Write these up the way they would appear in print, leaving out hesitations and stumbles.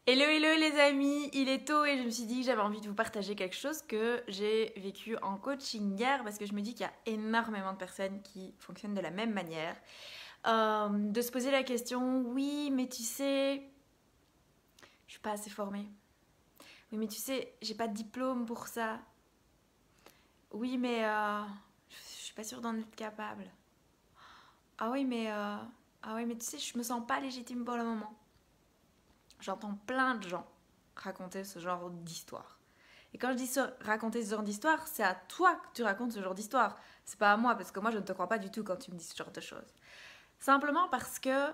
Hello, hello les amis, il est tôt et je me suis dit que j'avais envie de vous partager quelque chose que j'ai vécu en coaching hier parce que je me dis qu'il y a énormément de personnes qui fonctionnent de la même manière. De se poser la question, oui, mais tu sais, je suis pas assez formée. Oui, mais tu sais, j'ai pas de diplôme pour ça. Oui, mais je suis pas sûre d'en être capable. Ah oui, mais tu sais, je me sens pas légitime pour le moment. J'entends plein de gens raconter ce genre d'histoire. Et quand je dis raconter ce genre d'histoire, c'est à toi que tu racontes ce genre d'histoire. C'est pas à moi, parce que moi je ne te crois pas du tout quand tu me dis ce genre de choses. Simplement parce que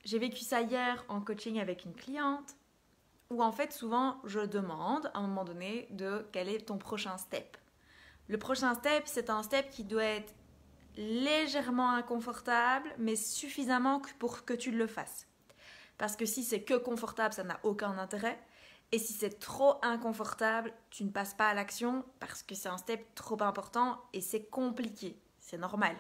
j'ai vécu ça hier en coaching avec une cliente, où en fait souvent je demande à un moment donné de quel est ton prochain step. Le prochain step, c'est un step qui doit être légèrement inconfortable, mais suffisamment pour que tu le fasses. Parce que si c'est que confortable, ça n'a aucun intérêt. Et si c'est trop inconfortable, tu ne passes pas à l'action parce que c'est un step trop important et c'est compliqué. C'est normal.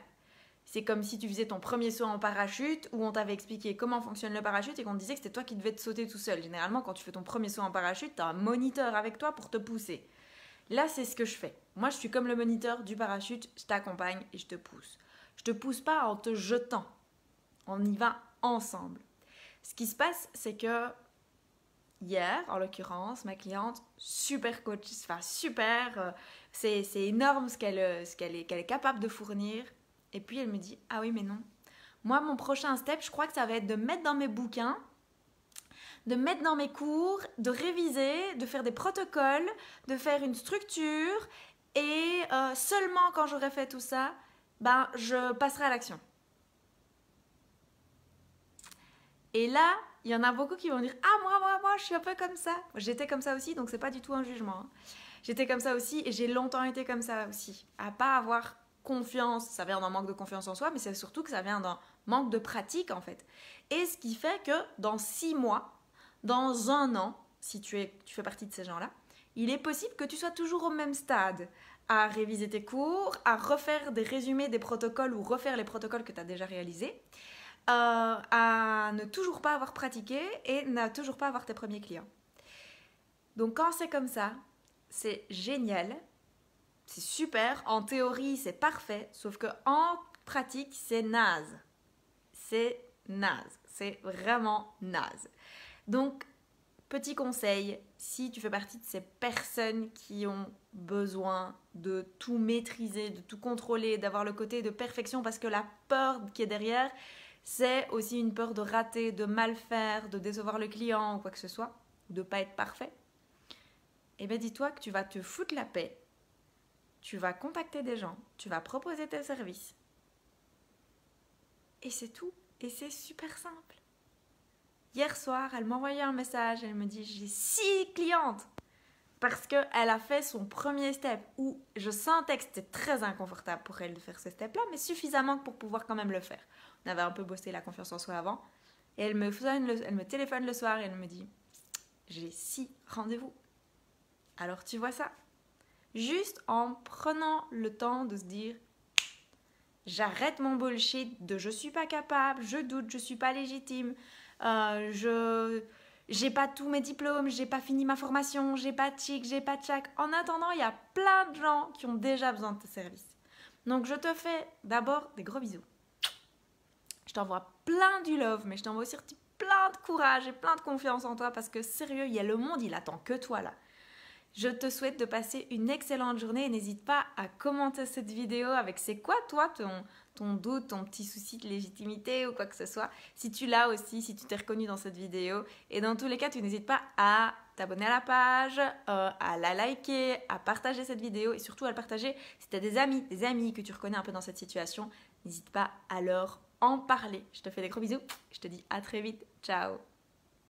C'est comme si tu faisais ton premier saut en parachute où on t'avait expliqué comment fonctionne le parachute et qu'on te disait que c'était toi qui devais te sauter tout seul. Généralement, quand tu fais ton premier saut en parachute, tu as un moniteur avec toi pour te pousser. Là, c'est ce que je fais. Moi, je suis comme le moniteur du parachute, je t'accompagne et je te pousse. Je te pousse pas en te jetant. On y va ensemble. Ce qui se passe, c'est que hier, en l'occurrence, ma cliente, super coach, enfin super, c'est énorme qu'elle est capable de fournir. Et puis elle me dit, ah oui mais non, moi mon prochain step, je crois que ça va être de mettre dans mes bouquins, de mettre dans mes cours, de réviser, de faire des protocoles, de faire une structure, et seulement quand j'aurai fait tout ça, ben je passerai à l'action. Et là, il y en a beaucoup qui vont dire, ah moi, je suis un peu comme ça. J'étais comme ça aussi, donc c'est pas du tout un jugement, hein. J'étais comme ça aussi et j'ai longtemps été comme ça aussi. À pas avoir confiance, ça vient d'un manque de confiance en soi, mais c'est surtout que ça vient d'un manque de pratique en fait. Et ce qui fait que dans 6 mois, dans un an, si tu fais partie de ces gens-là, il est possible que tu sois toujours au même stade, à réviser tes cours, à refaire des résumés des protocoles ou refaire les protocoles que tu as déjà réalisés, à ne toujours pas avoir pratiqué et ne toujours pas avoir tes premiers clients. Donc quand c'est comme ça, c'est génial, c'est super, en théorie c'est parfait, sauf que en pratique c'est naze. C'est naze, c'est vraiment naze. Donc petit conseil, si tu fais partie de ces personnes qui ont besoin de tout maîtriser, de tout contrôler, d'avoir le côté de perfection parce que la peur qui est derrière, c'est aussi une peur de rater, de mal faire, de décevoir le client ou quoi que ce soit, de ne pas être parfait. Eh bien dis-toi que tu vas te foutre la paix, tu vas contacter des gens, tu vas proposer tes services. Et c'est tout. Et c'est super simple. Hier soir, elle m'a envoyé un message, elle me dit j'ai 6 clientes parce qu'elle a fait son premier step où je sentais que c'était très inconfortable pour elle de faire ce step-là, mais suffisamment pour pouvoir quand même le faire. On avait un peu bossé la confiance en soi avant. Et elle me téléphone le soir et elle me dit j'ai 6 rendez-vous. Alors tu vois ça, juste en prenant le temps de se dire j'arrête mon bullshit de je suis pas capable, je doute, je suis pas légitime, je j'ai pas tous mes diplômes, j'ai pas fini ma formation, j'ai pas de chic, j'ai pas de chac. En attendant, il y a plein de gens qui ont déjà besoin de tes services. Donc je te fais d'abord des gros bisous. Je t'envoie plein du love, mais je t'envoie aussi plein de courage et plein de confiance en toi parce que sérieux, il y a le monde, il attend que toi là. Je te souhaite de passer une excellente journée et n'hésite pas à commenter cette vidéo avec c'est quoi toi ton doute, ton petit souci de légitimité ou quoi que ce soit. Si tu l'as aussi, si tu t'es reconnu dans cette vidéo. Et dans tous les cas, tu n'hésites pas à t'abonner à la page, à la liker, à partager cette vidéo et surtout à le partager si tu as des amis que tu reconnais un peu dans cette situation. N'hésite pas à leur en parler. Je te fais des gros bisous. Je te dis à très vite. Ciao.